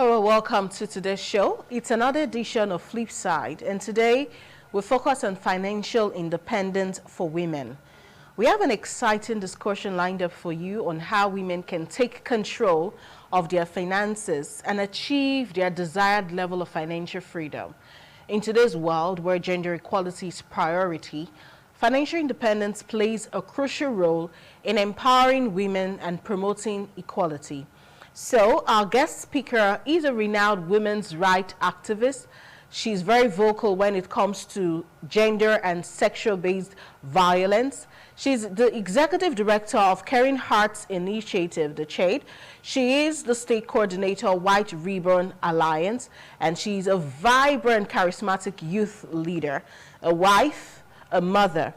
Well, welcome to today's show. It's another edition of FLIPSIDE, and today we focus on financial independence for women. We have an exciting discussion lined up for you on how women can take control of their finances and achieve their desired level of financial freedom. In today's world where gender equality is priority, financial independence plays a crucial role in empowering women and promoting equality. So our guest speaker is a renowned women's rights activist. She's very vocal when it comes to gender and sexual-based violence. She's the executive director of Caring Hearts Initiative, the CHAID. She is the state coordinator of White Ribbon Alliance, and she's a vibrant, charismatic youth leader, a wife, a mother.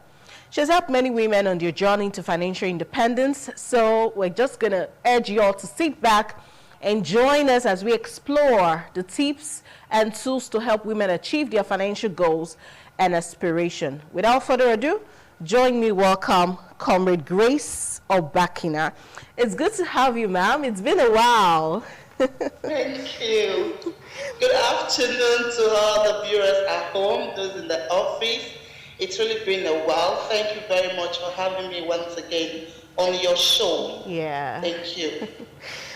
She has helped many women on their journey to financial independence, so we're just going to urge you all to sit back and join us as we explore the tips and tools to help women achieve their financial goals and aspiration. Without further ado, join me welcome Comrade Grace Obakina. It's good to have you, ma'am. It's been a while. Thank you. Good afternoon to all the viewers at home, those in the office. It's really been a while. Thank you very much for having me once again on your show. Yeah. Thank you.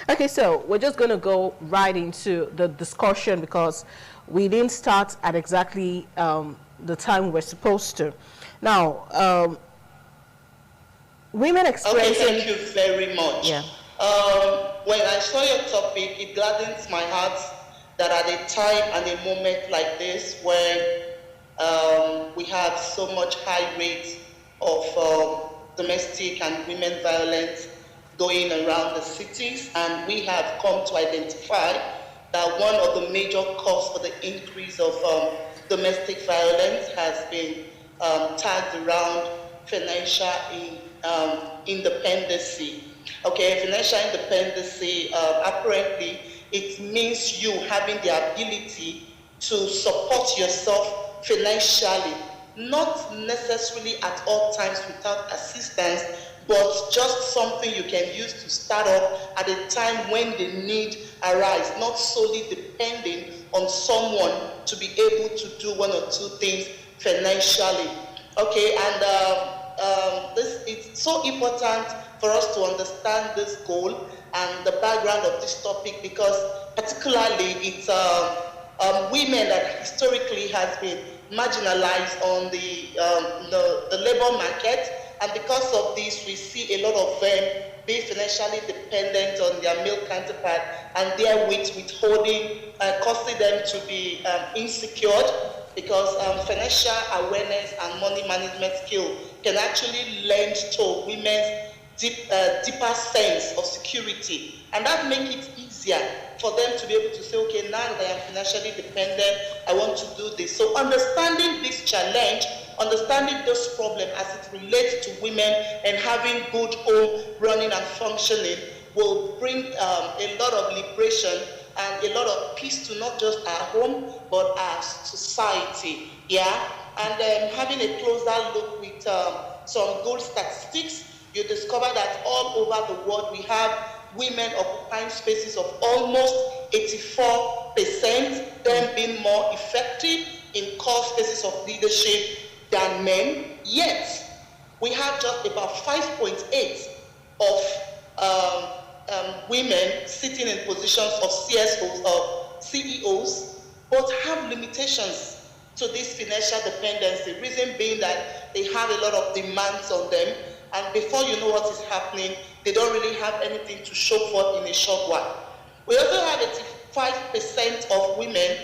Okay, so we're just going to go right into the discussion because we didn't start at exactly the time we're supposed to. Now, women experiencing... Okay, thank you very much. Yeah. When I saw your topic, it gladdens my heart that at a time and a moment like this where we have so much high rates of domestic and women violence going around the cities, and we have come to identify that one of the major causes for the increase of domestic violence has been tagged around financial independency. Okay, financial independency, apparently, it means you having the ability to support yourself financially, not necessarily at all times without assistance, but just something you can use to start up at a time when the need arises, not solely depending on someone to be able to do one or two things financially. Okay, and this it's so important for us to understand this goal and the background of this topic, because particularly it's women that historically has been marginalized on the labor market, and because of this we see a lot of them being financially dependent on their male counterpart, and therewith withholding, causing them to be insecure, because financial awareness and money management skill can actually lend to women's deeper sense of security, and that makes it easier for them to be able to say, okay, now that I am financially dependent, I want to do this. So understanding this challenge, understanding this problem as it relates to women and having good home running and functioning will bring a lot of liberation and a lot of peace to not just our home, but our society. Yeah, and having a closer look with some good statistics, you discover that all over the world we have women occupying spaces of almost 84%, them being more effective in core spaces of leadership than men. Yet, we have just about 5.8 of women sitting in positions of CSOs or CEOs, but have limitations to this financial dependency. Reason being that they have a lot of demands on them, and before you know what is happening, they don't really have anything to show for in a short while. We also have 85% of women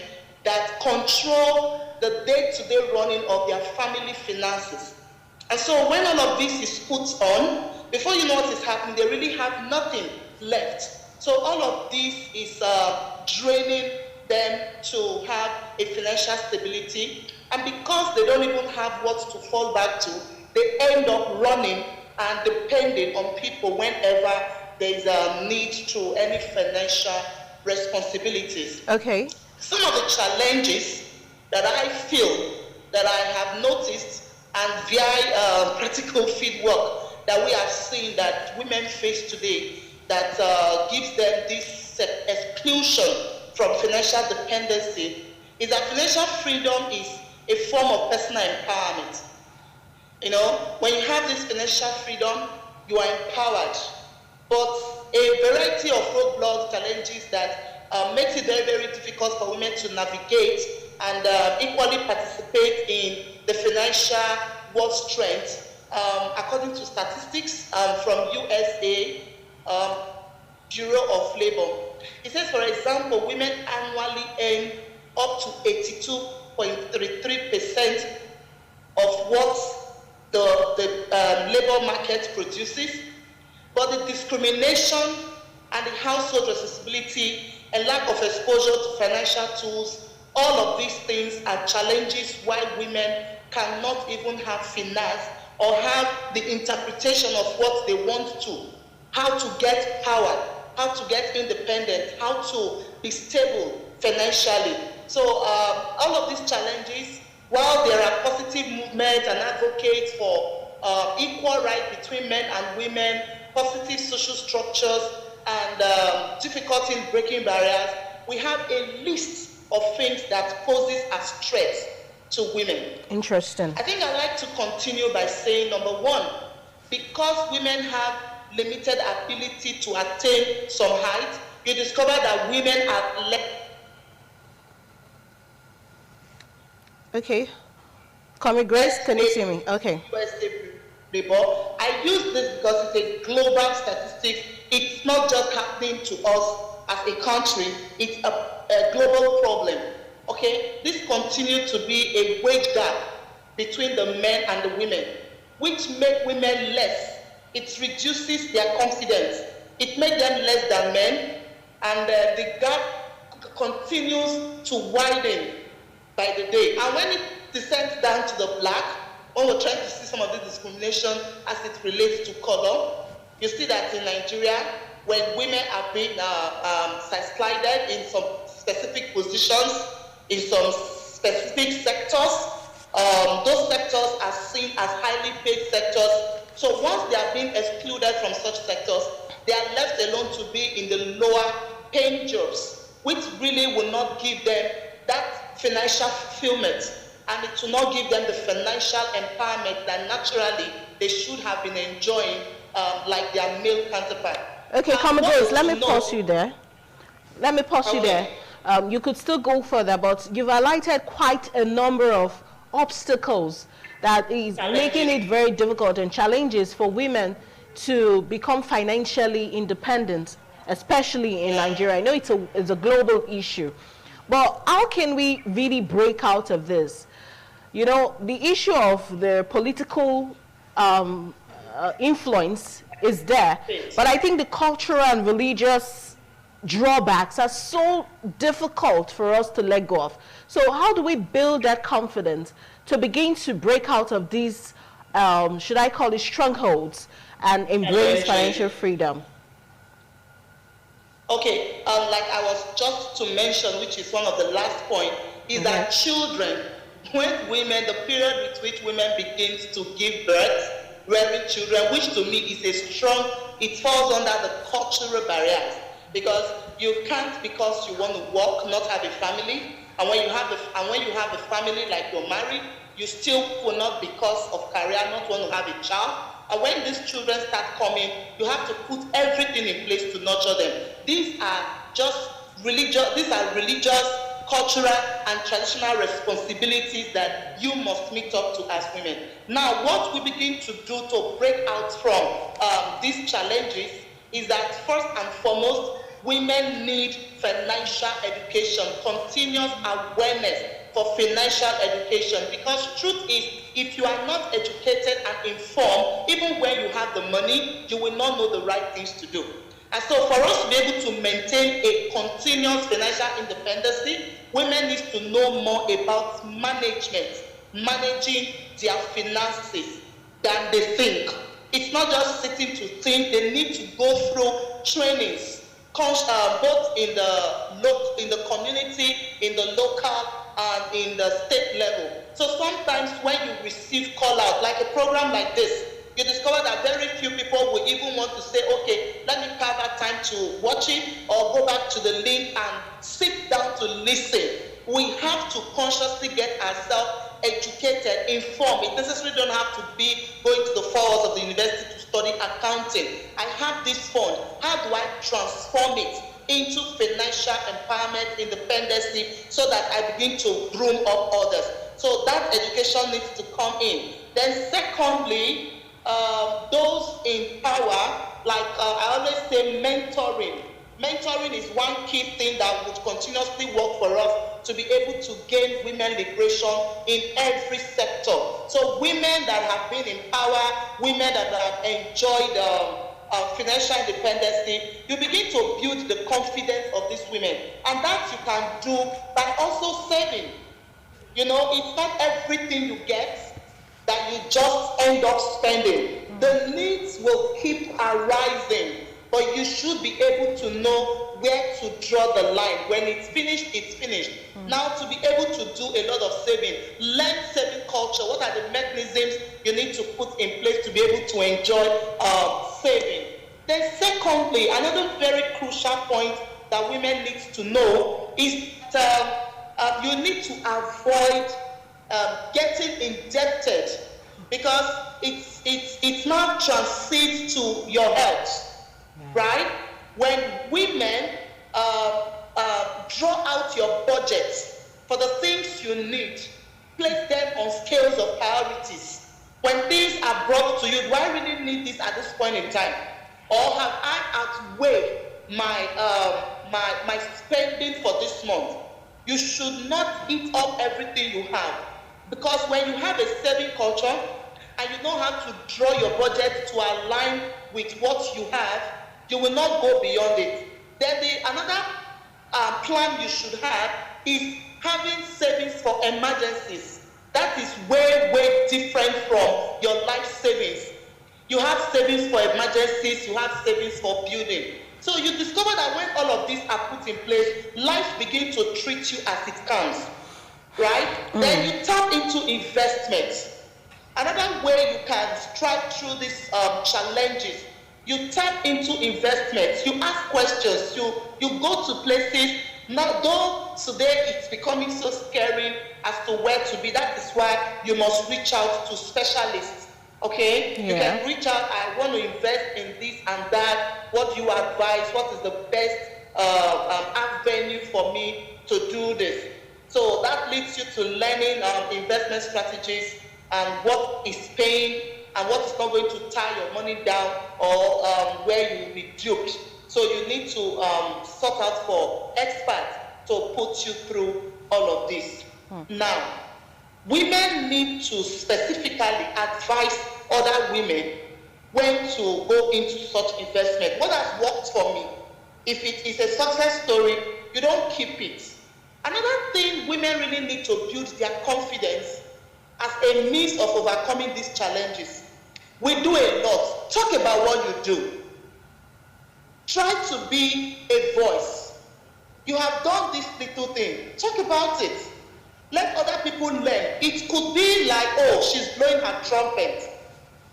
that control the day-to-day running of their family finances. And so when all of this is put on, before you know what is happening, they really have nothing left. So all of this is draining them to have a financial stability, and because they don't even have what to fall back to, they end up running and depending on people whenever there is a need to any financial responsibilities. Okay. Some of the challenges that I feel that I have noticed and via practical field work that we have seen that women face today that gives them this exclusion from financial dependency is that financial freedom is a form of personal empowerment. You know, when you have this financial freedom, you are empowered. But a variety of roadblocks, challenges that makes it very, very difficult for women to navigate and equally participate in the financial world strength. According to statistics from USA, Bureau of Labor, it says, for example, women annually earn up to 82.33% of what the labor market produces, but the discrimination and the household responsibility and lack of exposure to financial tools, all of these things are challenges why women cannot even have finance or have the interpretation of what they want to, how to get power, how to get independent, how to be stable financially. So all of these challenges, while there are positive movements and advocates for equal right between men and women, positive social structures, and difficulty in breaking barriers, we have a list of things that poses as threats to women. Interesting. I think I'd like to continue by saying, number one, because women have limited ability to attain some height, you discover that women are less. Okay. Comrade Grace, can you see me? Okay. I use this because it's a global statistic. It's not just happening to us as a country, it's a global problem. Okay? This continues to be a wage gap between the men and the women, which make women less. It reduces their confidence. It makes them less than men, and the gap continues to widen by the day. And when it descends down to the black, when we're trying to see some of this discrimination as it relates to color, you see that in Nigeria, when women are being slided in some specific positions, in some specific sectors, those sectors are seen as highly paid sectors. So once they are being excluded from such sectors, they are left alone to be in the lower paying jobs, which really will not give them that financial fulfillment, and it will not give them the financial empowerment that naturally they should have been enjoying like their male counterpart. Okay, Comrade Grace, let me pause you there. Let me pause you there. You could still go further, but you've highlighted quite a number of obstacles that is making it very difficult and challenges for women to become financially independent, especially in Nigeria. I know it's a global issue, but how can we really break out of this? You know, the issue of the political influence is there, but I think the cultural and religious drawbacks are so difficult for us to let go of. So how do we build that confidence to begin to break out of these, should I call it strongholds, and embrace financial freedom? Okay, like I was just to mention, which is one of the last points, is that children, when women, the period with which women begins to give birth, rearing children, which to me is a strong, it falls under the cultural barriers, because you can't, because you want to work, not have a family, and when you have a family, like you're married, you still will not, because of career, not want to have a child. And when these children start coming, you have to put everything in place to nurture them. These are just religious, cultural, and traditional responsibilities that you must meet up to as women. Now, what we begin to do to break out from these challenges is that first and foremost, women need financial education, continuous awareness for financial education, because truth is, if you are not educated and informed, even when you have the money, you will not know the right things to do. And so for us to be able to maintain a continuous financial independency, women need to know more about managing their finances than they think. It's not just sitting to think, they need to go through trainings, both in the community, in the local, and in the state level. So sometimes when you receive call out, like a program like this, you discover that very few people will even want to say, okay, let me carve out time to watch it or go back to the link and sit down to listen. We have to consciously get ourselves educated, informed. It necessarily don't have to be going to the 4 hours of the university to study accounting. I have this fund. How do I transform it into financial empowerment, independency, so that I begin to groom up others? So that education needs to come in. Then secondly, those in power, like I always say, mentoring. Mentoring is one key thing that would continuously work for us to be able to gain women liberation in every sector. So women that have been in power, women that have enjoyed financial independence, you begin to build the confidence of these women. And that you can do by also saving. You know, it's not everything you get that you just end up spending. The needs will keep arising, but you should be able to know where to draw the line. When it's finished, it's finished. Now, to be able to do a lot of saving, learn saving culture. What are the mechanisms you need to put in place to be able to enjoy saving? Then secondly, another very crucial point that women need to know is that you need to avoid getting indebted, because it now transcends to your health, right? When women draw out your budget for the things you need, place them on scales of priorities. When things are brought to you, do I really need this at this point in time? Or have I outweighed my spending for this month? You should not eat up everything you have, because when you have a saving culture and you know how to draw your budget to align with what you have, you will not go beyond it. Then another plan you should have is having savings for emergencies. That is way, way different from your life savings. You have savings for emergencies, you have savings for building. So you discover that when all of these are put in place, life begins to treat you as it comes, right? Then you tap into investments. Another way you can strike through these challenges, you tap into investments. You ask questions. You go to places. Now, though today it's becoming so scary as to where to be, that is why you must reach out to specialists. Okay, you can reach out. I want to invest in this and that. What do you advise? What is the best avenue for me to do this? So that leads you to learning investment strategies and what is paying and what is not going to tie your money down or where you will be duped. So you need to sort out for experts to put you through all of this. Now, women need to specifically advise other women when to go into such investment. What has worked for me? If it is a success story, you don't keep it. Another thing, women really need to build their confidence as a means of overcoming these challenges. We do a lot. Talk about what you do. Try to be a voice. You have done this little thing. Talk about it. Let other people learn. It could be like, oh, she's blowing her trumpet.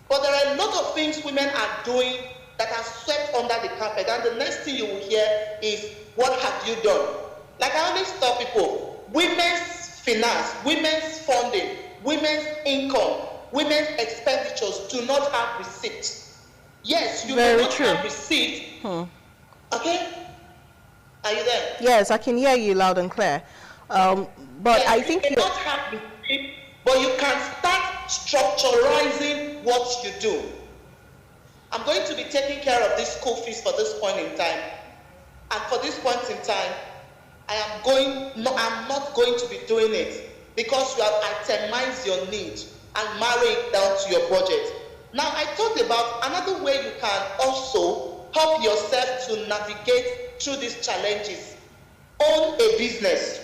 But there are a lot of things women are doing that are swept under the carpet. And the next thing you will hear is, what have you done? Like I always tell people, women's finance, women's funding, women's income, women's expenditures do not have receipts. Yes, you do not have receipt. Okay? Are you there? Yes, I can hear you loud and clear. But yes, I think you cannot have receipt, but you can start structuralizing what you do. I'm going to be taking care of this school fees for this point in time. And for this point in time, I'm not going to be doing it because you have itemized your need and marry it down to your budget. Now, I talked about another way you can also help yourself to navigate through these challenges. Own a business.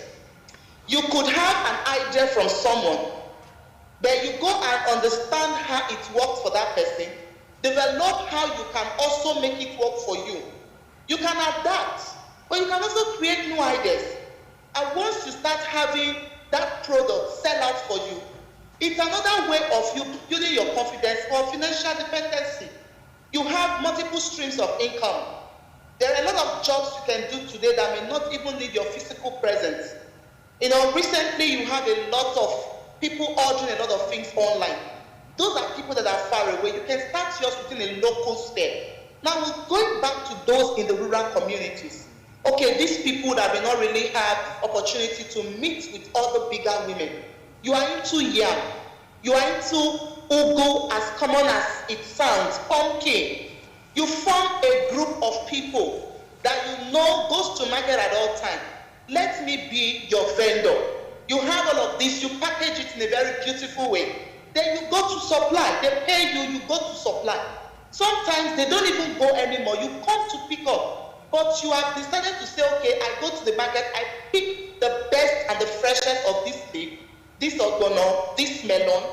You could have an idea from someone, then you go and understand how it works for that person, develop how you can also make it work for you. You can adapt, but you can also create new ideas. And once you start having that product sell out for you, It's another way of you building your confidence for financial dependency. You have multiple streams of income. There are a lot of jobs you can do today that may not even need your physical presence. You know, recently you have a lot of people ordering a lot of things online. Those are people that are far away. You can start yours within a local sphere. Now, going back to those in the rural communities. Okay, these people that may not really have opportunity to meet with other bigger women. You are into yam. You are into ugu, as common as it sounds, pumpkin. You form a group of people that you know goes to market at all times. Let me be your vendor. You have all of this, you package it in a very beautiful way. Then you go to supply. They pay you, you go to supply. Sometimes they don't even go anymore. You come to pick up. But you have decided to say, okay, I go to the market, I pick the best and the freshest of this leaf, this ogbono, this melon,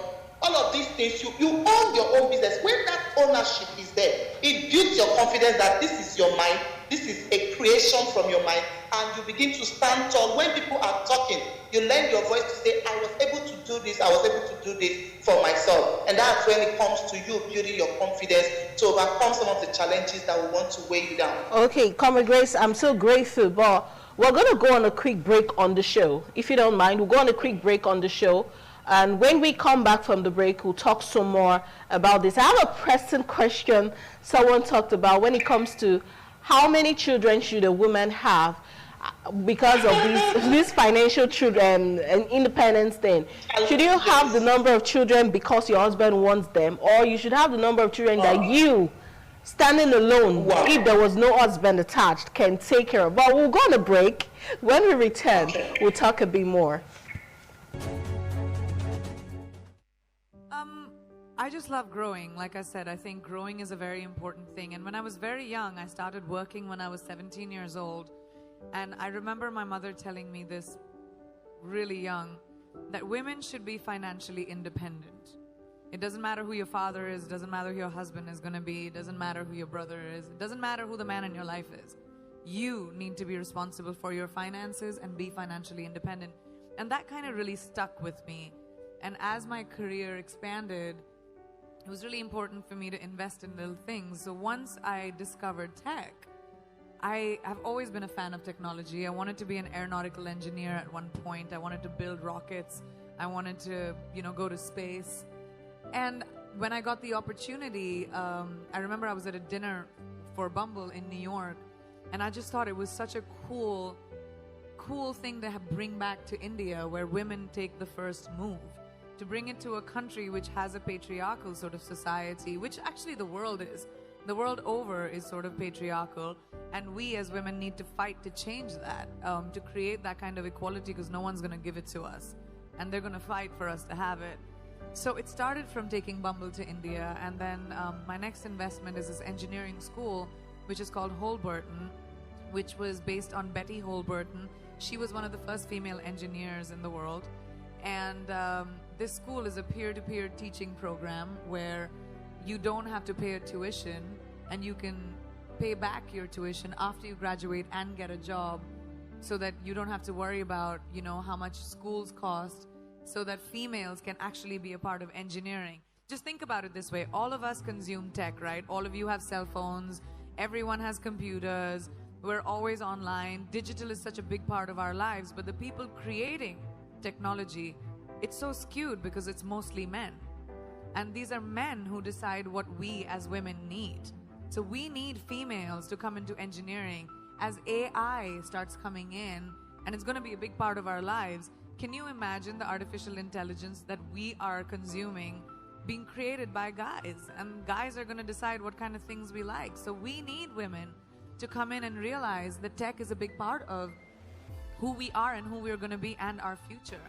all of these things. You own your own business. When that ownership is there, it builds your confidence that this is your mind, this is a creation from your mind, and you begin to stand tall. When people are talking, you lend your voice to say, I was able to do this, I was able to do this for myself. And that's when it comes to you building your confidence to overcome some of the challenges that will want to weigh you down. Okay, Comrade Grace, I'm so grateful, but we're going to go on a quick break on the show. If you don't mind, we'll go on a quick break on the show. And when we come back from the break, we'll talk some more about this. I have a pressing question someone talked about when it comes to how many children should a woman have because of these financial children and independence thing. Should you have the number of children because your husband wants them, or you should have the number of children that you, standing alone, if there was no husband attached, can take care of? But we'll go on a break. When we return, we'll talk a bit more. I just love growing. Like I said, I think growing is a very important thing. And when I was very young, I started working when I was 17 years old. And I remember my mother telling me this really young, that women should be financially independent. It doesn't matter who your father is, it doesn't matter who your husband is going to be, it doesn't matter who your brother is, it doesn't matter who the man in your life is. You need to be responsible for your finances and be financially independent. And that kind of really stuck with me. And as my career expanded, it was really important for me to invest in little things. So once I discovered tech, I have always been a fan of technology. I wanted to be an aeronautical engineer at one point. I wanted to build rockets. I wanted to, go to space. And when I got the opportunity, I remember I was at a dinner for Bumble in New York, and I just thought it was such a cool thing to bring back to India, where women take the first move. To bring it to a country which has a patriarchal sort of society, which actually the world is. The world over is sort of patriarchal, and we as women need to fight to change that, to create that kind of equality, because no one's going to give it to us, and they're going to fight for us to have it. So it started from taking Bumble to India, and then my next investment is this engineering school, which is called Holberton, which was based on Betty Holberton. She was one of the first female engineers in the world, and this school is a peer-to-peer teaching program where you don't have to pay a tuition, and you can pay back your tuition after you graduate and get a job, so that you don't have to worry about, how much schools cost, so that females can actually be a part of engineering. Just think about it this way. All of us consume tech, right? All of you have cell phones. Everyone has computers. We're always online. Digital is such a big part of our lives, but the people creating technology, it's so skewed because it's mostly men. And these are men who decide what we as women need. So we need females to come into engineering. As AI starts coming in, and it's going to be a big part of our lives, can you imagine the artificial intelligence that we are consuming being created by guys? And guys are going to decide what kind of things we like. So we need women to come in and realize that tech is a big part of who we are and who we're going to be and our future.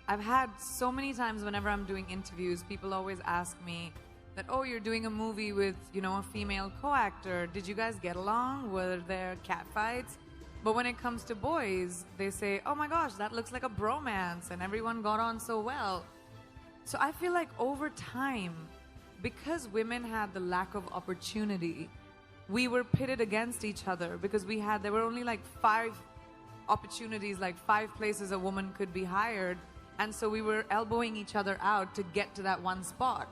I've had so many times whenever I'm doing interviews, people always ask me that, oh, you're doing a movie with, a female co-actor. Did you guys get along? Were there cat fights? But when it comes to boys, they say, oh my gosh, that looks like a bromance and everyone got on so well. So I feel like over time, because women had the lack of opportunity, we were pitted against each other, because there were only like 5 opportunities, like 5 places a woman could be hired, And so we were elbowing each other out to get to that one spot.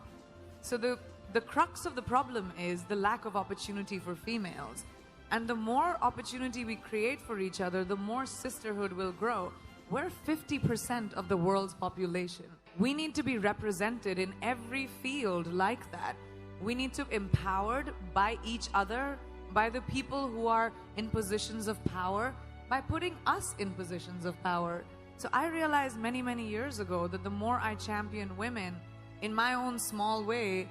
So the crux of the problem is the lack of opportunity for females. And the more opportunity we create for each other, the more sisterhood will grow. We're 50% of the world's population. We need to be represented in every field like that. We need to be empowered by each other, by the people who are in positions of power, by putting us in positions of power. So I realized many, many years ago that the more I champion women in my own small way,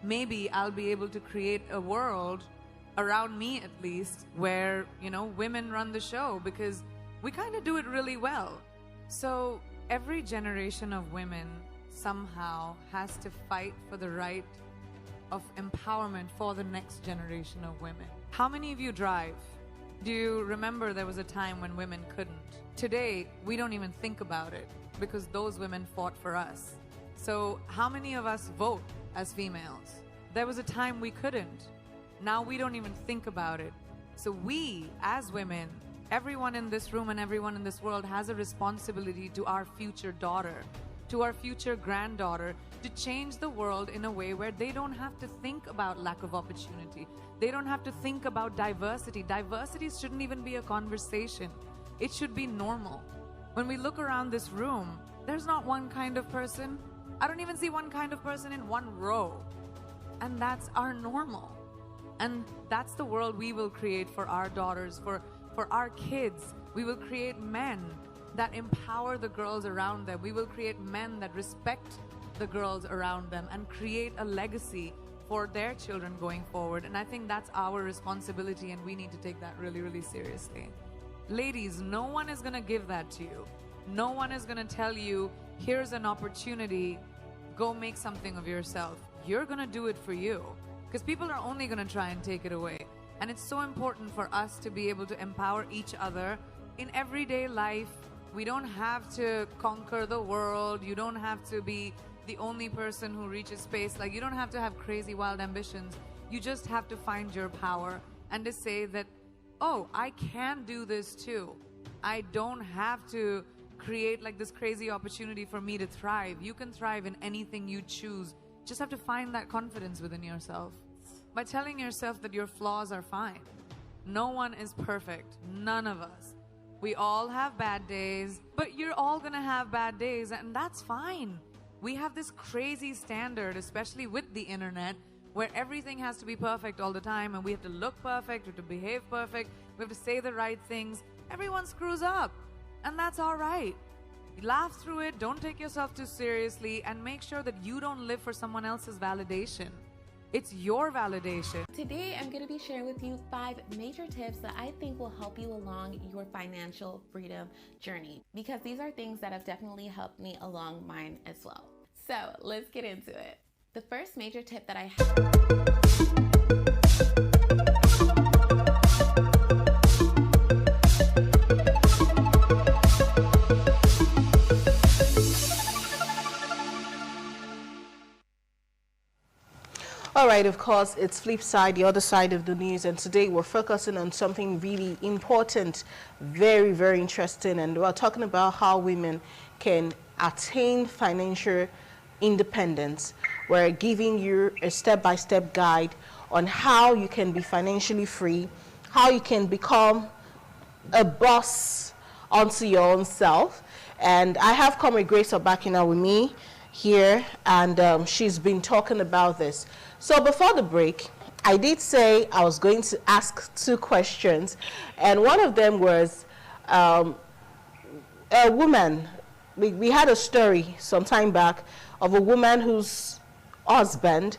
maybe I'll be able to create a world around me, at least, where, you know, women run the show, because we kind of do it really well. So every generation of women somehow has to fight for the right of empowerment for the next generation of women. How many of you drive? Do you remember there was a time when women couldn't? Today, we don't even think about it because those women fought for us. So how many of us vote as females? There was a time we couldn't. Now we don't even think about it. So we, as women, everyone in this room and everyone in this world has a responsibility to our future daughter, to our future granddaughter, to change the world in a way where they don't have to think about lack of opportunity. They don't have to think about diversity. Diversity shouldn't even be a conversation. It should be normal. When we look around this room, there's not one kind of person. I don't even see one kind of person in one row. And that's our normal. And that's the world we will create for our daughters, for our kids. We will create men that empower the girls around them. We will create men that respect the girls around them and create a legacy for their children going forward. And I think that's our responsibility, and we need to take that really, really seriously. Ladies, no one is going to give that to you. No one is going to tell you, here's an opportunity, go make something of yourself. You're going to do it for you, because people are only going to try and take it away. And it's so important for us to be able to empower each other in everyday life. We don't have to conquer the world. You don't have to be the only person who reaches space. Like, you don't have to have crazy wild ambitions. You just have to find your power and to say that, oh, I can do this too. I don't have to create like this crazy opportunity for me to thrive. You can thrive in anything you choose. Just have to find that confidence within yourself by telling yourself that your flaws are fine. No one is perfect. None of us. We all have bad days, but you're all gonna have bad days, and that's fine. We have this crazy standard, especially with the internet, where everything has to be perfect all the time, and we have to look perfect, we have to behave perfect, we have to say the right things. Everyone screws up, and that's all right. Laugh through it, don't take yourself too seriously, and make sure that you don't live for someone else's validation. It's your validation. Today, I'm going to be sharing with you 5 major tips that I think will help you along your financial freedom journey, because these are things that have definitely helped me along mine as well. So let's get into it. The first major tip that I have. All right, of course, it's Flip Side, the other side of the news, and today we're focusing on something really important, very, very interesting, and we're talking about how women can attain financial independence. We're giving you a step-by-step guide on how you can be financially free, how you can become a boss onto your own self. And I have Comrade Grace Obakina with me here, and she's been talking about this. So before the break, I did say I was going to ask 2 questions, and one of them was a woman. We had a story some time back of a woman whose husband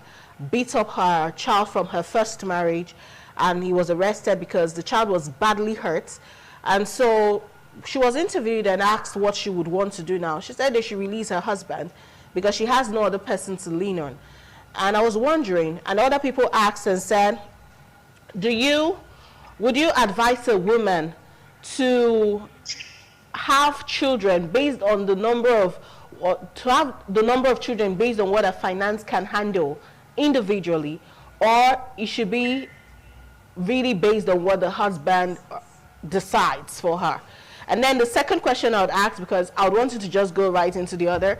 beat up her child from her first marriage, and he was arrested because the child was badly hurt. And so she was interviewed and asked what she would want to do now. She said they should release her husband because she has no other person to lean on. And I was wondering, and other people asked and said, would you advise a woman to have children based on the number of, or to have the number of children based on what her finance can handle individually, or it should be really based on what the husband decides for her? And then the second question I would ask, because I would want you to just go right into the other,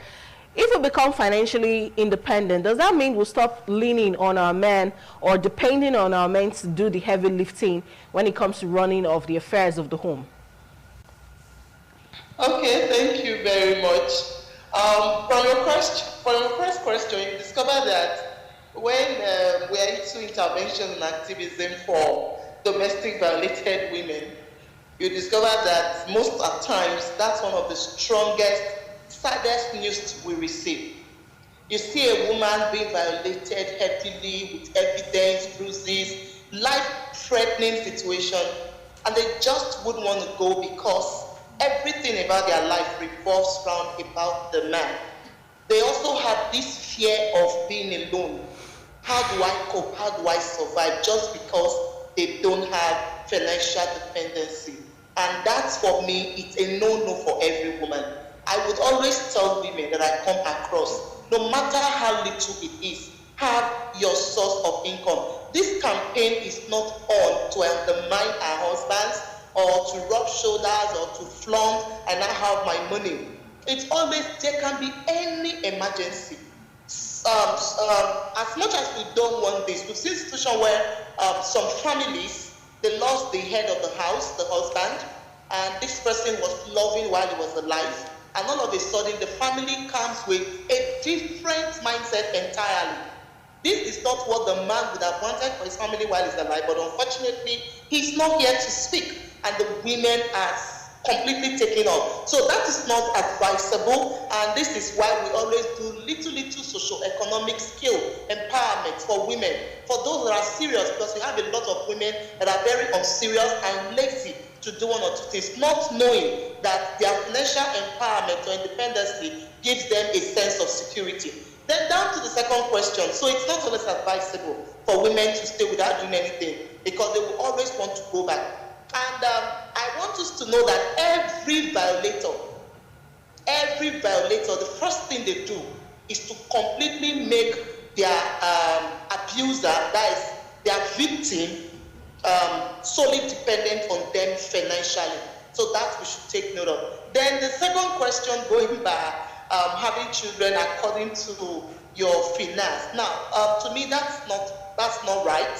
if we become financially independent, does that mean we'll stop leaning on our men or depending on our men to do the heavy lifting when it comes to running of the affairs of the home? Okay, thank you very much. From your first question, you discover that when we are into intervention and activism for domestic violated women, you discover that most of times that's one of the strongest, saddest news we receive. You see a woman being violated heavily with evidence, bruises, life-threatening situation, and they just wouldn't want to go because everything about their life revolves around about the man. They also have this fear of being alone. How do I cope? How do I survive? Just because they don't have financial dependency. And that's, for me, it's a no-no for every woman. I would always tell women that I come across, no matter how little it is, have your source of income. This campaign is not on to undermine our husbands or to rub shoulders or to flaunt and I have my money. It's always, there can be any emergency. As much as we don't want this, we've seen a situation where some families, they lost the head of the house, the husband, and this person was loving while he was alive, and all of a sudden the family comes with a different mindset entirely. This is not what the man would have wanted for his family while he's alive, but unfortunately, he's not here to speak, and the women are completely taken off. So that is not advisable, and this is why we always do little socio-economic skill empowerment for women, for those that are serious, because we have a lot of women that are very unserious and lazy to do one or two things, not knowing that their financial empowerment or independence gives them a sense of security. Then down to the second question. So it's not always advisable for women to stay without doing anything because they will always want to go back. And I want us to know that every violator, the first thing they do is to completely make their abuser, that is their victim, solely dependent on them financially. So that we should take note of. Then the second question, going back, having children according to your finance. Now, to me, that's not right.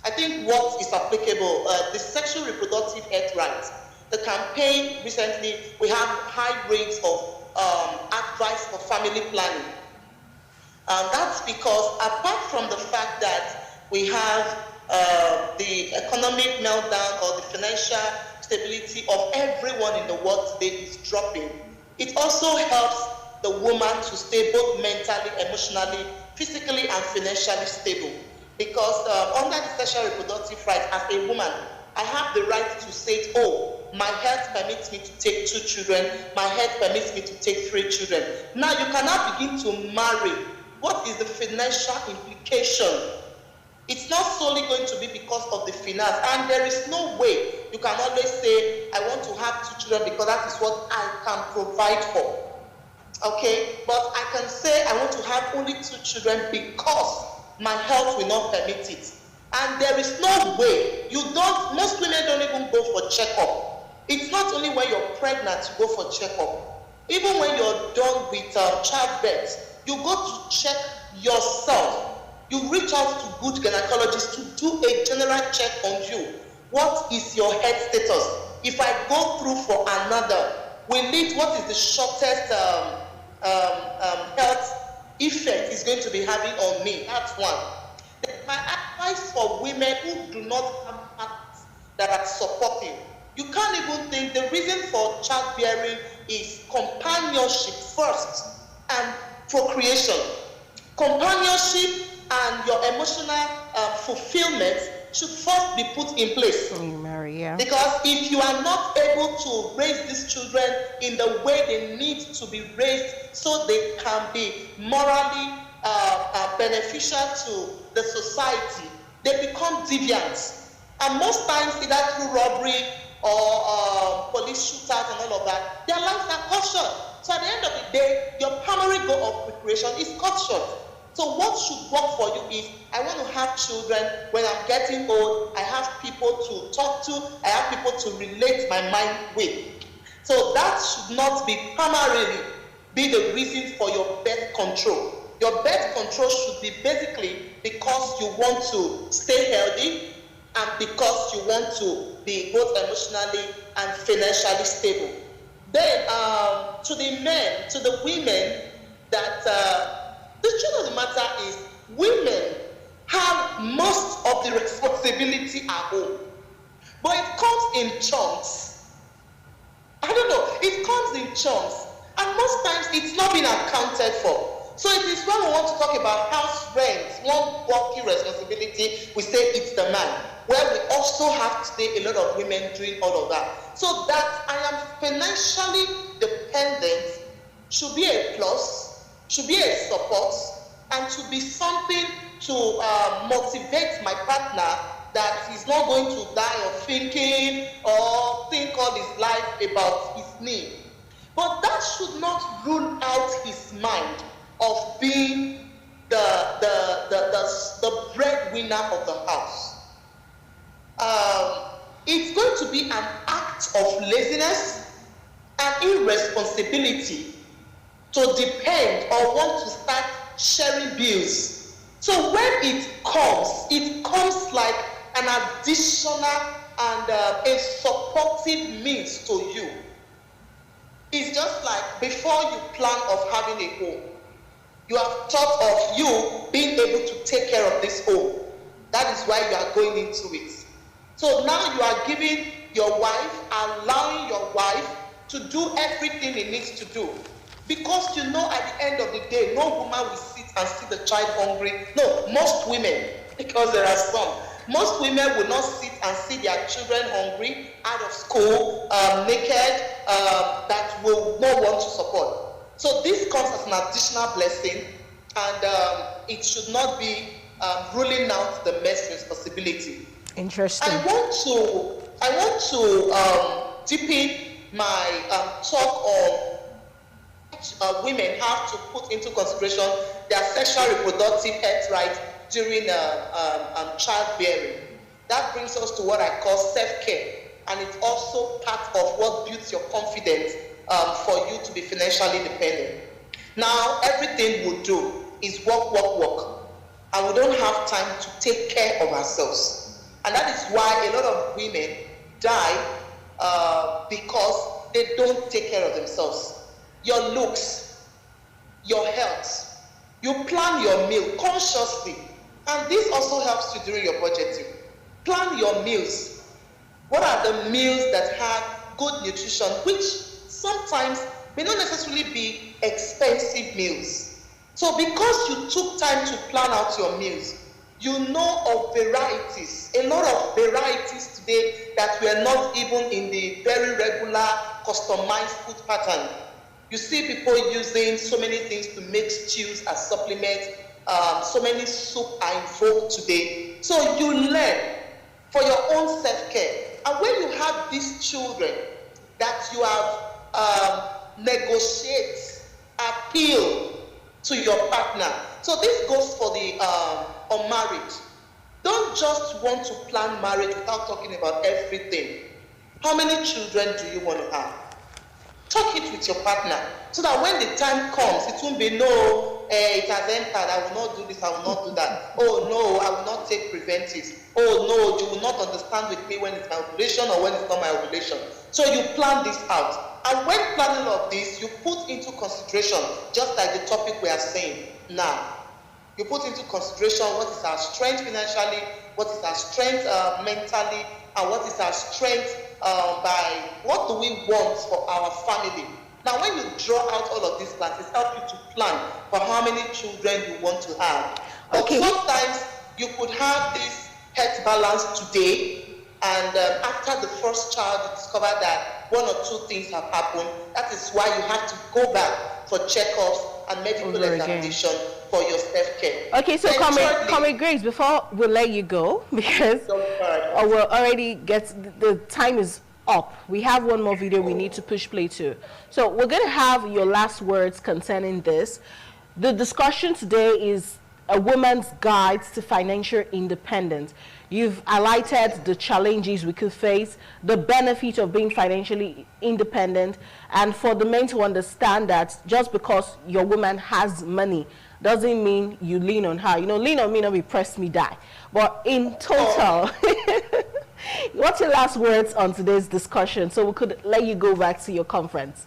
I think what is applicable, the sexual reproductive health rights. The campaign recently, we have high rates of advice for family planning. That's because apart from the fact that we have the economic meltdown or the financial stability of everyone in the world today is dropping, it also helps the woman to stay both mentally, emotionally, physically, and financially stable. Because under the sexual reproductive rights, as a woman, I have the right to say, oh, my health permits me to take 2 children, my health permits me to take 3 children. Now you cannot begin to marry. What is the financial implication? It's not solely going to be because of the finance, and there is no way you can always say, I want to have 2 children because that is what I can provide for. Okay, but I can say I want to have only 2 children because my health will not permit it. And there is no way, most women don't even go for checkup. It's not only when you're pregnant you go for checkup. Even when you're done with childbirth, you go to check yourself. You reach out to good gynecologists to do a general check on you. What is your health status? If I go through for another, what is the shortest health effect is going to be having on me? That's one. My advice for women who do not have partners that are supportive, you can't even think the reason for childbearing is companionship first and procreation. Companionship and your emotional fulfillment should first be put in place. Maria. Because if you are not able to raise these children in the way they need to be raised so they can be morally beneficial to the society, they become deviant. And most times, either through robbery or police shootouts and all of that, their lives are cut short. So at the end of the day, your primary goal of recreation is cut short. So what should work for you is, I want to have children. When I'm getting old, I have people to talk to, I have people to relate my mind with. So that should not be primarily be the reason for your birth control. Your birth control should be basically because you want to stay healthy and because you want to be both emotionally and financially stable. Then to the men, to the women, that the truth of the matter is women have most of the responsibility at home. But it comes in chunks. I don't know, it comes in chunks. And most times it's not being accounted for. So it is when we want to talk about house rent, one bulky responsibility, we say it's the man. Where we also have today a lot of women doing all of that. So that I am financially dependent should be a plus, should be a support, and to be something to motivate my partner that he's not going to die of thinking or think all his life about his need. But that should not rule out his mind of being the breadwinner of the house. It's going to be an act of laziness and irresponsibility to depend or want to start sharing bills. So when it comes like an additional and a supportive means to you. It's just like before you plan of having a home, you have thought of you being able to take care of this home. That is why you are going into it. So now you are giving your wife, allowing your wife to do everything it needs to do. Because you know at the end of the day, no woman will sit and see the child hungry. No, most women, because there are some, most women will not sit and see their children hungry, out of school, naked, that will not want to support. So this comes as an additional blessing, and it should not be ruling out the men's responsibility. Interesting. I want to deepen my talk on women have to put into consideration their sexual reproductive health rights during childbearing. That brings us to what I call self-care, and it's also part of what builds your confidence for you to be financially dependent. Now, everything we do is work, and we don't have time to take care of ourselves. And that is why a lot of women die because they don't take care of themselves. Your looks, your health, you plan your meal consciously, and this also helps you during your budgeting. Plan your meals. What are the meals that have good nutrition, which sometimes may not necessarily be expensive meals? So because you took time to plan out your meals, you know of varieties, a lot of varieties today that were not even in the very regular customized food pattern. You see people using so many things to make stews as supplements. So many soup are in vogue today. So you learn for your own self-care. And when you have these children that you have negotiate, appeal to your partner. So this goes for the unmarried. Don't just want to plan marriage without talking about everything. How many children do you want to have? Talk it with your partner so that when the time comes, it won't be no, it has entered, I will not do this, I will not do that. Oh no, I will not take preventives. Oh no, you will not understand with me when it's my ovulation or when it's not my ovulation. So you plan this out. And when planning of this, you put into consideration, just like the topic we are saying now, you put into consideration what is our strength financially, what is our strength mentally, and what is our strength by what do we want for our family. Now, when you draw out all of these plans, it helps you to plan for how many children you want to have. Okay. But sometimes you could have this health balance today, and after the first child, you discover that one or two things have happened. That is why you have to go back for checkups and medical examination for your self-care. Okay, so Comrade Grace, before we let you go, because we'll already the time is up. We have one more video we need to push play to. So we're going to have your last words concerning this. The discussion today is a woman's guides to financial independence. You've highlighted the challenges we could face, the benefit of being financially independent, and for the men to understand that just because your woman has money doesn't mean you lean on her. You know, lean on me, not be press me die. But in total, what's your last words on today's discussion so we could let you go back to your conference?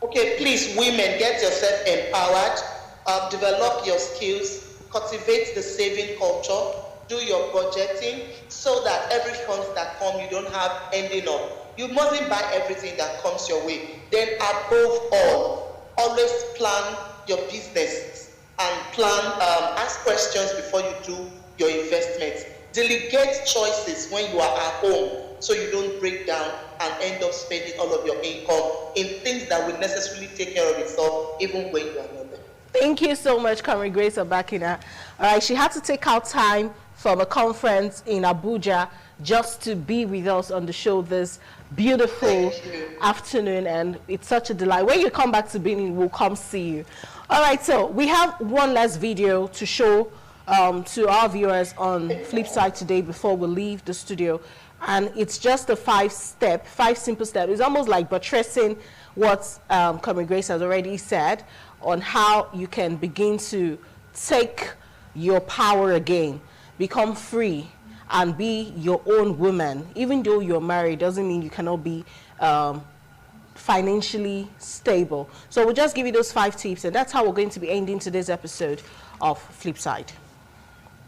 Okay, please, women, get yourself empowered, develop your skills, cultivate the saving culture, do your budgeting so that every funds that come, you don't have ending up. You mustn't buy everything that comes your way. Then above all, always plan your business and plan, ask questions before you do your investments. Delegate choices when you are at home so you don't break down and end up spending all of your income in things that will necessarily take care of itself even when you are not there. Thank you so much, Comrade Grace Obakina. All right, she had to take out time from a conference in Abuja just to be with us on the show this beautiful afternoon, and it's such a delight. When you come back to Benin, we'll come see you. All right, so we have one last video to show to our viewers on Flipside today before we leave the studio, and it's just a five simple steps. It's almost like buttressing what Comrade Grace has already said on how you can begin to take your power again, become free, and be your own woman. Even though you're married doesn't mean you cannot be financially stable. So we'll just give you those 5 tips, and that's how we're going to be ending today's episode of Flipside.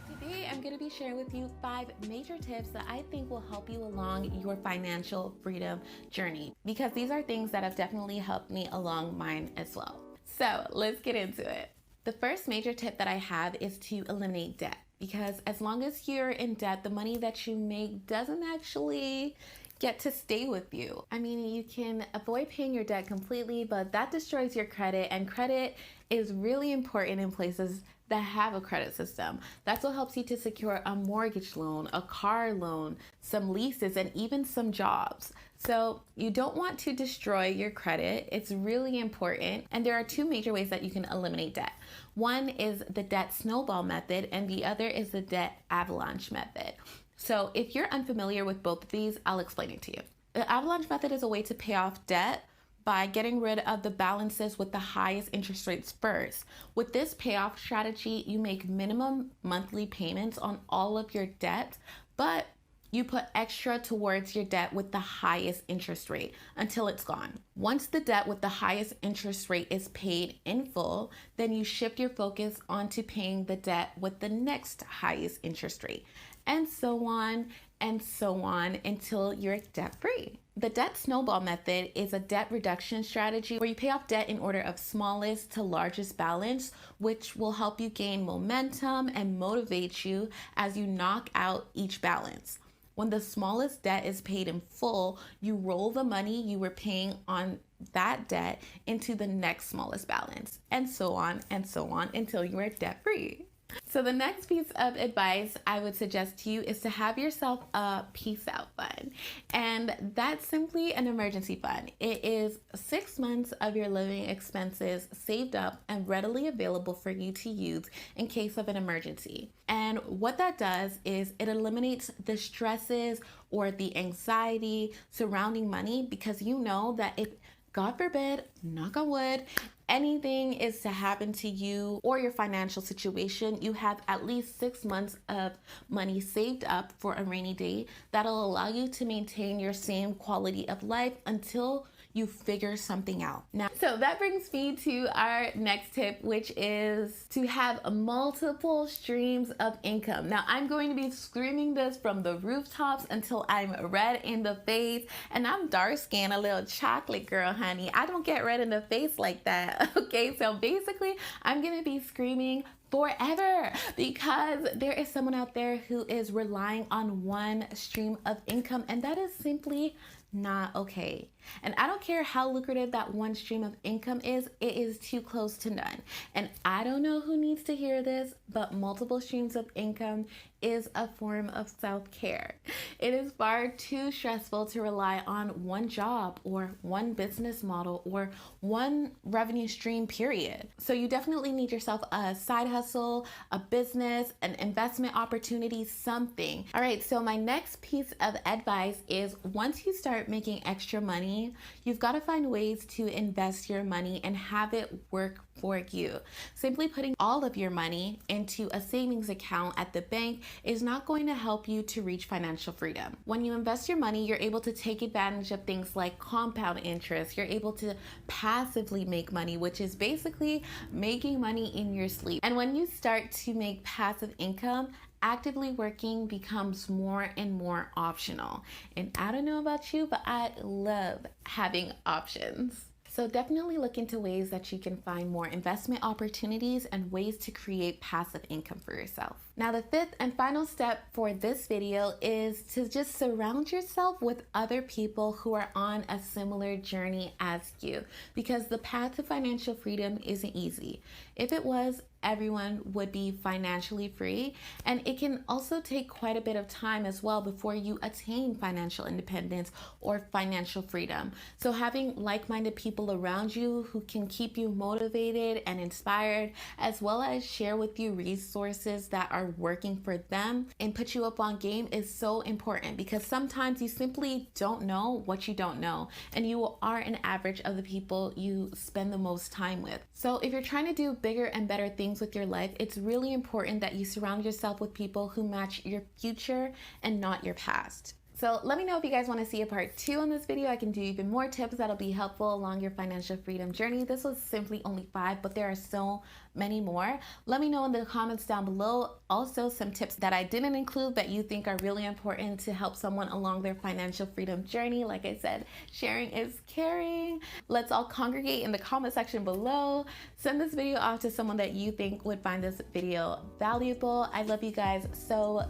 Today I'm going to be sharing with you 5 major tips that I think will help you along your financial freedom journey, because these are things that have definitely helped me along mine as well. So let's get into it. The first major tip that I have is to eliminate debt, because as long as you're in debt, the money that you make doesn't actually get to stay with you. I mean, you can avoid paying your debt completely, but that destroys your credit, and credit is really important in places that have a credit system. That's what helps you to secure a mortgage loan, a car loan, some leases, and even some jobs. So you don't want to destroy your credit. It's really important. And there are 2 major ways that you can eliminate debt. One is the debt snowball method, and the other is the debt avalanche method. So if you're unfamiliar with both of these, I'll explain it to you. The avalanche method is a way to pay off debt by getting rid of the balances with the highest interest rates first. With this payoff strategy, you make minimum monthly payments on all of your debt, but you put extra towards your debt with the highest interest rate until it's gone. Once the debt with the highest interest rate is paid in full, then you shift your focus onto paying the debt with the next highest interest rate, and so on until you're debt free. The debt snowball method is a debt reduction strategy where you pay off debt in order of smallest to largest balance, which will help you gain momentum and motivate you as you knock out each balance. When the smallest debt is paid in full, you roll the money you were paying on that debt into the next smallest balance, and so on until you are debt free. So the next piece of advice I would suggest to you is to have yourself a peace out fund. And that's simply an emergency fund. It is 6 months of your living expenses saved up and readily available for you to use in case of an emergency. And what that does is it eliminates the stresses or the anxiety surrounding money, because you know that if, God forbid, knock on wood, anything is to happen to you or your financial situation, you have at least 6 months of money saved up for a rainy day that'll allow you to maintain your same quality of life until you figure something out. Now, so that brings me to our next tip, which is to have multiple streams of income. Now, I'm going to be screaming this from the rooftops until I'm red in the face, and I'm dark skinned, a little chocolate girl, honey. I don't get red in the face like that. Okay, so basically, I'm gonna be screaming forever, because there is someone out there who is relying on one stream of income, and that is simply not okay. And I don't care how lucrative that one stream of income is, it is too close to none. And I don't know who needs to hear this, but multiple streams of income is a form of self-care. It is far too stressful to rely on one job or one business model or one revenue stream, period. So you definitely need yourself a side hustle, a business, an investment opportunity, something. All right, so my next piece of advice is once you start making extra money, you've got to find ways to invest your money and have it work for you. Simply putting all of your money into a savings account at the bank is not going to help you to reach financial freedom. When you invest your money, you're able to take advantage of things like compound interest. You're able to passively make money, which is basically making money in your sleep. And when you start to make passive income, actively working becomes more and more optional. And I don't know about you, but I love having options. So definitely look into ways that you can find more investment opportunities and ways to create passive income for yourself. Now, the fifth and final step for this video is to just surround yourself with other people who are on a similar journey as you, because the path to financial freedom isn't easy. If it was, everyone would be financially free, and it can also take quite a bit of time as well before you attain financial independence or financial freedom. So having like-minded people around you who can keep you motivated and inspired, as well as share with you resources that are working for them and put you up on game, is so important, because sometimes you simply don't know what you don't know, and you are an average of the people you spend the most time with. So if you're trying to do bigger and better things with your life, it's really important that you surround yourself with people who match your future and not your past. So let me know if you guys want to see a part 2 on this video. I can do even more tips that'll be helpful along your financial freedom journey. This was simply only 5, but there are so many more. Let me know in the comments down below. Also, some tips that I didn't include that you think are really important to help someone along their financial freedom journey. Like I said, sharing is caring. Let's all congregate in the comment section below. Send this video off to someone that you think would find this video valuable. I love you guys so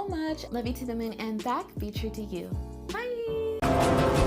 much. Love you to the moon and back. Be true to you. Bye.